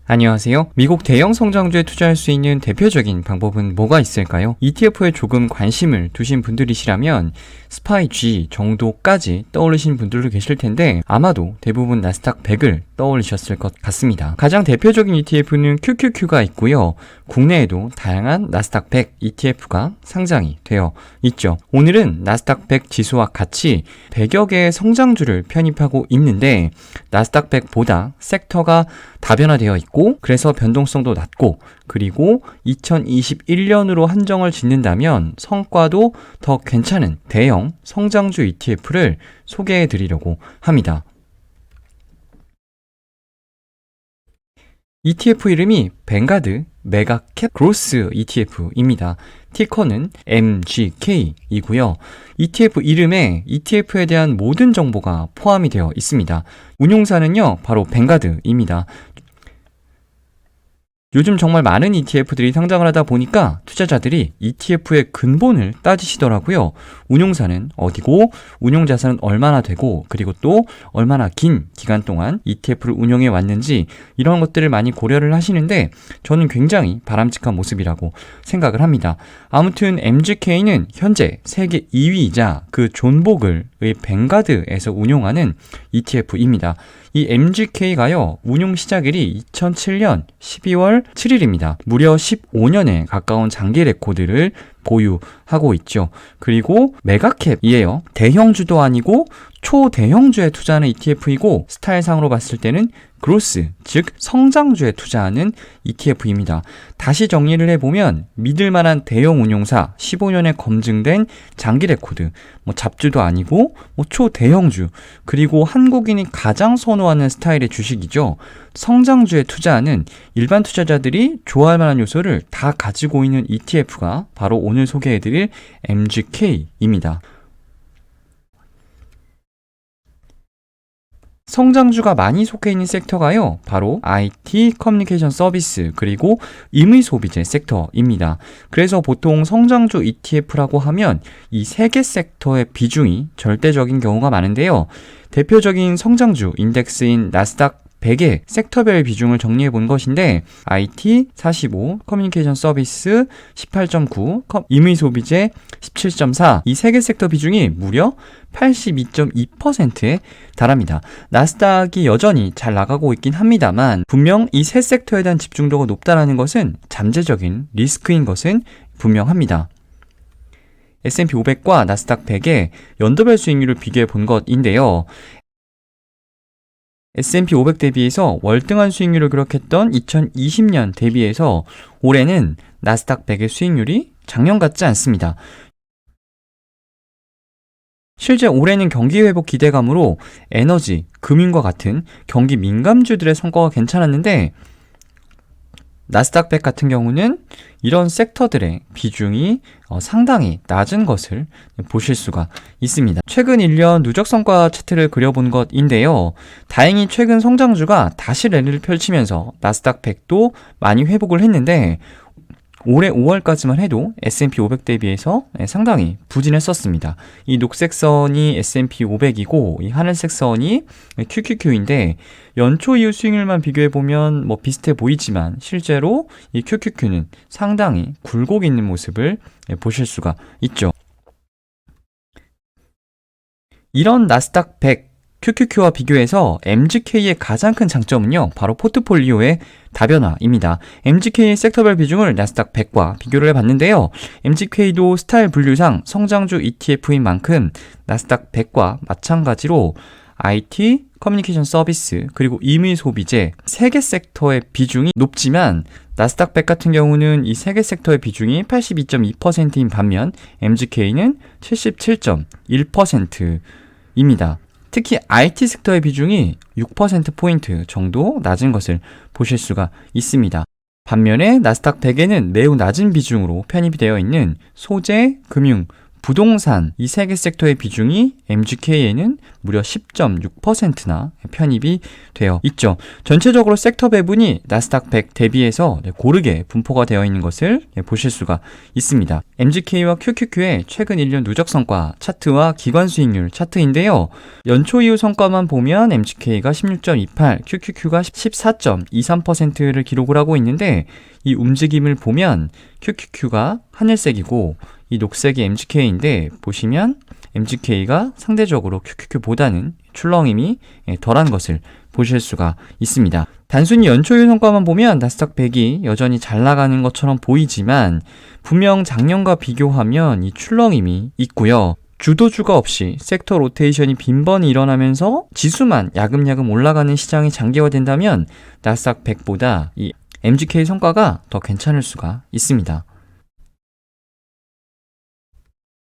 안녕하세요. 미국 대형 성장주에 투자할 수 있는 대표적인 방법은 뭐가 있을까요? ETF에 조금 관심을 두신 분들이시라면 스파이G 정도까지 떠올리신 분들도 계실 텐데 아마도 대부분 나스닥 100을 떠올리셨을 것 같습니다. 가장 대표적인 ETF는 QQQ가 있고요. 국내에도 다양한 나스닥 100 ETF가 상장이 되어 있죠. 오늘은 나스닥 100 지수와 같이 100여 개의 성장주를 편입하고 있는데 나스닥 100보다 섹터가 다변화되어 있고 그래서 변동성도 낮고 그리고 2021년으로 한정을 짓는다면 성과도 더 괜찮은 대형 성장주 ETF를 소개해 드리려고 합니다. ETF 이름이 뱅가드 메가캡 그로스 ETF입니다. 티커는 MGK이고요. ETF 이름에 ETF에 대한 모든 정보가 포함이 되어 있습니다. 운용사는요, 바로 뱅가드입니다. 요즘 정말 많은 ETF들이 상장을 하다 보니까 투자자들이 ETF의 근본을 따지시더라고요. 운용사는 어디고 운용자산은 얼마나 되고 그리고 또 얼마나 긴 기간 동안 ETF를 운용해 왔는지 이런 것들을 많이 고려를 하시는데 저는 굉장히 바람직한 모습이라고 생각을 합니다. 아무튼 MGK는 현재 세계 2위이자 그 존보글의 뱅가드에서 운용하는 ETF입니다. 이 MGK가요, 운용 시작일이 2007년 12월 7일입니다. 무려 15년에 가까운 장기 레코드를 보유하고 있죠. 그리고 메가캡이에요. 대형주도 아니고 초대형주에 투자하는 ETF이고 스타일상으로 봤을 때는 그로스, 즉 성장주에 투자하는 ETF입니다. 다시 정리를 해보면 믿을만한 대형 운용사, 15년에 검증된 장기 레코드, 잡주도 아니고 초대형주, 그리고 한국인이 가장 선호하는 스타일의 주식이죠. 성장주에 투자하는 일반 투자자들이 좋아할 만한 요소를 다 가지고 있는 ETF가 바로 오늘 소개해드릴 MGK입니다. 성장주가 많이 속해 있는 섹터가요, 바로 IT, 커뮤니케이션 서비스, 그리고 임의소비재 섹터입니다. 그래서 보통 성장주 ETF라고 하면 이 세 개 섹터의 비중이 절대적인 경우가 많은데요. 대표적인 성장주 인덱스인 나스닥 100의 섹터별 비중을 정리해 본 것인데 IT 45, 커뮤니케이션 서비스 18.9, 임의소비재 17.4 이 세 개 섹터 비중이 무려 82.2%에 달합니다. 나스닥이 여전히 잘 나가고 있긴 합니다만 분명 이 세 섹터에 대한 집중도가 높다는 것은 잠재적인 리스크인 것은 분명합니다. S&P 500과 나스닥 100의 연도별 수익률을 비교해 본 것인데요. S&P 500 대비해서 월등한 수익률을 기록했던 2020년 대비해서 올해는 나스닥 100의 수익률이 작년 같지 않습니다. 실제 올해는 경기 회복 기대감으로 에너지, 금융과 같은 경기 민감주들의 성과가 괜찮았는데 나스닥 100 같은 경우는 이런 섹터들의 비중이 상당히 낮은 것을 보실 수가 있습니다. 최근 1년 누적 성과 차트를 그려본 것인데요. 다행히 최근 성장주가 다시 랠리를 펼치면서 나스닥 100도 많이 회복을 했는데 올해 5월까지만 해도 S&P 500 대비해서 상당히 부진했었습니다. 이 녹색 선이 S&P 500이고 이 하늘색 선이 QQQ인데 연초 이후 수익률만 비교해보면 비슷해 보이지만 실제로 이 QQQ는 상당히 굴곡 있는 모습을 보실 수가 있죠. 이런 나스닥 100 QQQ와 비교해서 MGK의 가장 큰 장점은요, 바로 포트폴리오의 다변화입니다. MGK의 섹터별 비중을 나스닥 100과 비교를 해봤는데요. MGK도 스타일 분류상 성장주 ETF인 만큼 나스닥 100과 마찬가지로 IT, 커뮤니케이션 서비스, 그리고 임의소비재 세 개 섹터의 비중이 높지만 나스닥 100 같은 경우는 이 세 개 섹터의 비중이 82.2%인 반면 MGK는 77.1%입니다. 특히 IT 섹터의 비중이 6%포인트 정도 낮은 것을 보실 수가 있습니다. 반면에 나스닥 100에는 매우 낮은 비중으로 편입이 되어 있는 소재, 금융, 부동산 이 세 개 섹터의 비중이 MGK에는 무려 10.6%나 편입이 되어 있죠. 전체적으로 섹터 배분이 나스닥 100 대비해서 고르게 분포가 되어 있는 것을 보실 수가 있습니다. MGK와 QQQ의 최근 1년 누적 성과 차트와 기관 수익률 차트인데요. 연초 이후 성과만 보면 MGK가 16.28, QQQ가 14.23%를 기록을 하고 있는데 이 움직임을 보면 QQQ가 하늘색이고 이 녹색이 MGK인데 보시면 MGK가 상대적으로 QQQ보다는 출렁임이 덜한 것을 보실 수가 있습니다. 단순히 연초율 성과만 보면 나스닥 100이 여전히 잘 나가는 것처럼 보이지만 분명 작년과 비교하면 이 출렁임이 있고요. 주도주가 없이 섹터 로테이션이 빈번히 일어나면서 지수만 야금야금 올라가는 시장이 장기화된다면 나스닥 100보다 이 MGK 성과가 더 괜찮을 수가 있습니다.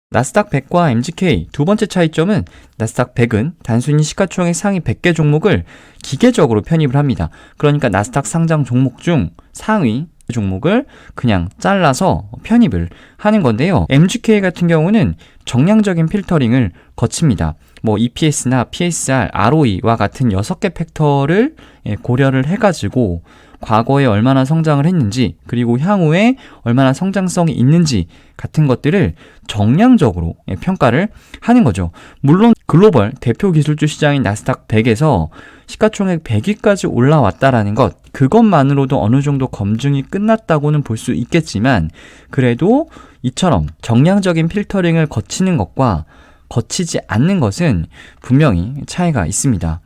나스닥 100과 MGK 두 번째 차이점은 나스닥 100은 단순히 시가총액 상위 100개 종목을 기계적으로 편입을 합니다. 그러니까 나스닥 상장 종목 중 상위 종목을 그냥 잘라서 편입을 하는 건데요. MGK 같은 경우는 정량적인 필터링을 거칩니다. EPS나 PSR, ROE와 같은 6개 팩터를 고려를 해가지고 과거에 얼마나 성장을 했는지 그리고 향후에 얼마나 성장성이 있는지 같은 것들을 정량적으로 평가를 하는 거죠. 물론 글로벌 대표 기술주 시장인 나스닥 100에서 시가총액 100위까지 올라왔다라는 것, 그것만으로도 어느 정도 검증이 끝났다고는 볼 수 있겠지만 그래도 이처럼 정량적인 필터링을 거치는 것과 거치지 않는 것은 분명히 차이가 있습니다.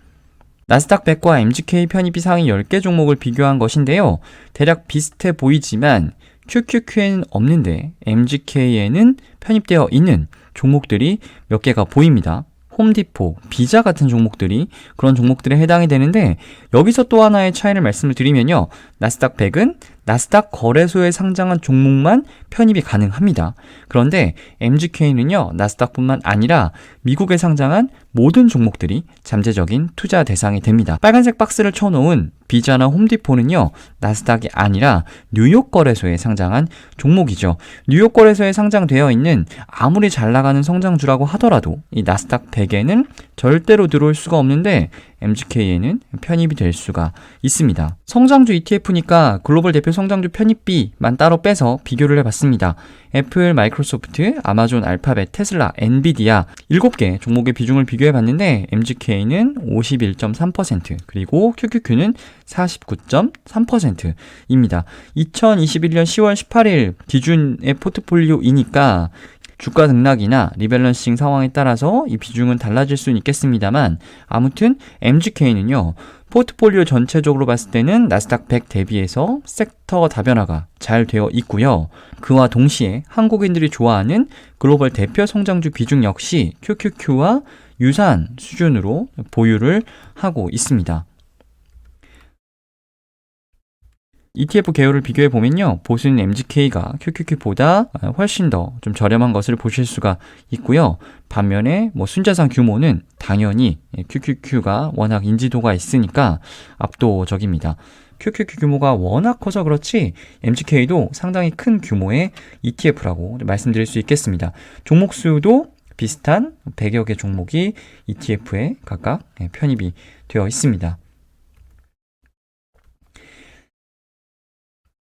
나스닥 100과 MGK 편입이 상위 10개 종목을 비교한 것인데요. 대략 비슷해 보이지만 QQQ에는 없는데 MGK에는 편입되어 있는 종목들이 몇 개가 보입니다. 홈디포, 비자 같은 종목들이 그런 종목들에 해당이 되는데 여기서 또 하나의 차이를 말씀을 드리면요. 나스닥 100은 나스닥 거래소에 상장한 종목만 편입이 가능합니다. 그런데 MGK는요. 나스닥뿐만 아니라 미국에 상장한 모든 종목들이 잠재적인 투자 대상이 됩니다. 빨간색 박스를 쳐놓은 비자나 홈디포는요. 나스닥이 아니라 뉴욕 거래소에 상장한 종목이죠. 뉴욕 거래소에 상장되어 있는 아무리 잘 나가는 성장주라고 하더라도 이 나스닥 100에는 절대로 들어올 수가 없는데 MGK에는 편입이 될 수가 있습니다. 성장주 ETF니까 글로벌 대표 성장주 편입비만 따로 빼서 비교를 해봤습니다. 애플, 마이크로소프트, 아마존, 알파벳, 테슬라, 엔비디아 7개 종목의 비중을 비교해봤는데 MGK는 51.3% 그리고 QQQ는 49.3%입니다. 2021년 10월 18일 기준의 포트폴리오이니까 주가 등락이나 리밸런싱 상황에 따라서 이 비중은 달라질 수는 있겠습니다만 아무튼 MGK는요. 포트폴리오 전체적으로 봤을 때는 나스닥 100 대비해서 섹터 다변화가 잘 되어 있고요. 그와 동시에 한국인들이 좋아하는 글로벌 대표 성장주 비중 역시 QQQ와 유사한 수준으로 보유를 하고 있습니다. ETF 계열을 비교해 보면요. 보수는 MGK가 QQQ보다 훨씬 더 좀 저렴한 것을 보실 수가 있고요. 반면에 순자산 규모는 당연히 QQQ가 워낙 인지도가 있으니까 압도적입니다. QQQ 규모가 워낙 커서 그렇지 MGK도 상당히 큰 규모의 ETF라고 말씀드릴 수 있겠습니다. 종목 수도 비슷한 100여 개 종목이 ETF에 각각 편입이 되어 있습니다.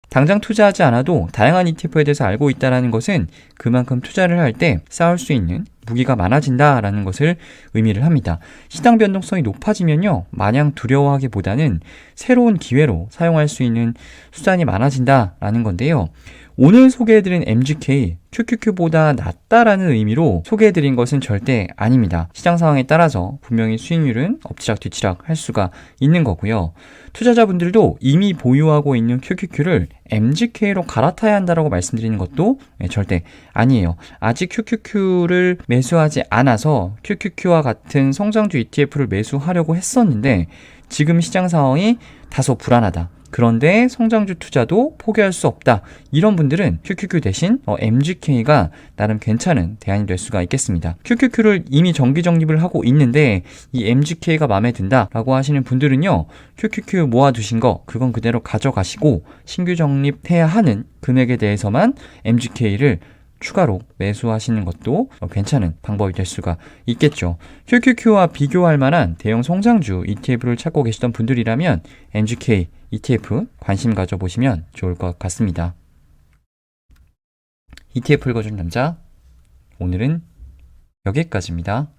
당장 투자하지 않아도 다양한 ETF에 대해서 알고 있다는 것은 그만큼 투자를 할 때 쌓을 수 있는 무기가 많아진다라는 것을 의미를 합니다. 시장 변동성이 높아지면요. 마냥 두려워하기보다는 새로운 기회로 사용할 수 있는 수단이 많아진다라는 건데요. 오늘 소개해드린 MGK, QQQ보다 낫다라는 의미로 소개해드린 것은 절대 아닙니다. 시장 상황에 따라서 분명히 수익률은 엎치락 뒤치락 할 수가 있는 거고요. 투자자분들도 이미 보유하고 있는 QQQ를 MGK로 갈아타야 한다고 말씀드리는 것도 절대 아니에요. 아직 QQQ를 매수하지 않아서 QQQ와 같은 성장주 ETF를 매수하려고 했었는데 지금 시장 상황이 다소 불안하다. 그런데 성장주 투자도 포기할 수 없다. 이런 분들은 QQQ 대신 MGK가 나름 괜찮은 대안이 될 수가 있겠습니다. QQQ를 이미 정기 적립을 하고 있는데 이 MGK가 마음에 든다라고 하시는 분들은요. QQQ 모아두신 거 그건 그대로 가져가시고 신규 적립해야 하는 금액에 대해서만 MGK를 추가로 매수하시는 것도 괜찮은 방법이 될 수가 있겠죠. QQQ와 비교할 만한 대형 성장주 ETF를 찾고 계시던 분들이라면 MGK ETF 관심 가져보시면 좋을 것 같습니다. ETF 읽어준 남자, 오늘은 여기까지입니다.